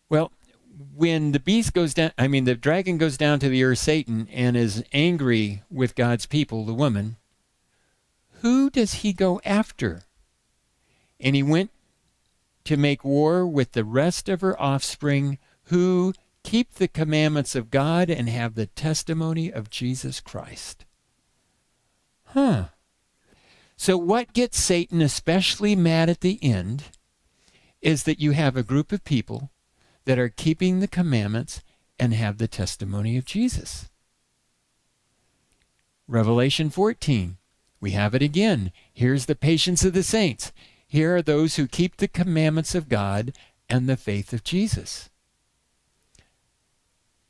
Well, when the dragon goes down to the earth, Satan, and is angry with God's people, the woman, who does he go after? And he went to make war with the rest of her offspring who keep the commandments of God and have the testimony of Jesus Christ. So what gets Satan especially mad at the end is that you have a group of people that are keeping the commandments and have the testimony of Jesus. Revelation 14, we have it again. Here's the patience of the saints. Here are those who keep the commandments of God and the faith of Jesus.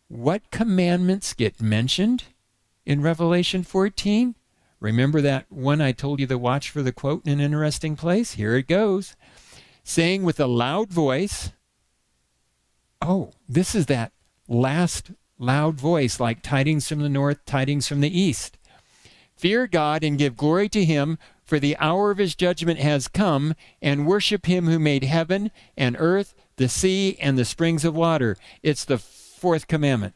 What commandments get mentioned in Revelation 14? Remember that one I told you to watch for the quote in an interesting place? Here it goes. Saying with a loud voice, oh, this is that last loud voice, like tidings from the north, tidings from the east. Fear God and give glory to him, for the hour of his judgment has come, and worship him who made heaven and earth, the sea, and the springs of water. It's the fourth commandment.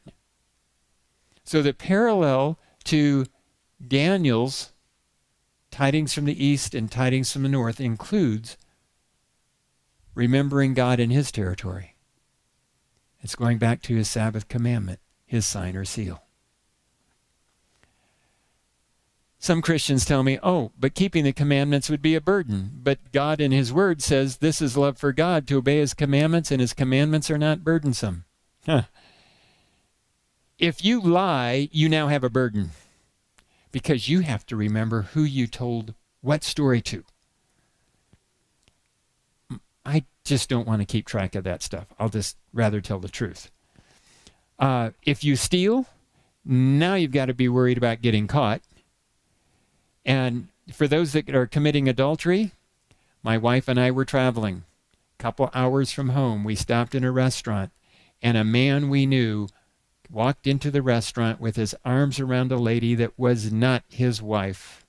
So the parallel to Daniel's tidings from the east and tidings from the north includes remembering God in his territory. It's going back to his Sabbath commandment, his sign or seal. Some Christians tell me, oh, but keeping the commandments would be a burden. But God in his word says this is love for God, to obey his commandments, and his commandments are not burdensome. If you lie, you now have a burden, because you have to remember who you told what story to. I just don't want to keep track of that stuff. I'll just rather tell the truth. If you steal, now you've got to be worried about getting caught. And for those that are committing adultery, my wife and I were traveling a couple hours from home. We stopped in a restaurant, and a man we knew walked into the restaurant with his arms around a lady that was not his wife.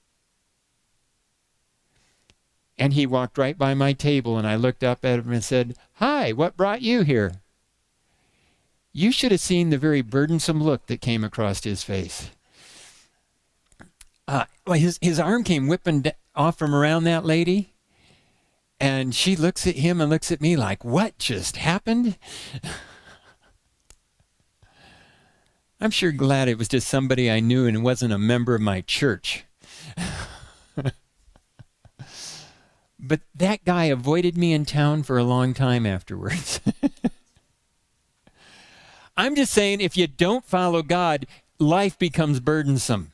And he walked right by my table, and I looked up at him and said, "Hi, what brought you here?" You should have seen the very burdensome look that came across his face. His arm came whipping off from around that lady, and she looks at him and looks at me like, what just happened? I'm sure glad it was just somebody I knew and wasn't a member of my church. But that guy avoided me in town for a long time afterwards. I'm just saying, if you don't follow God, life becomes burdensome.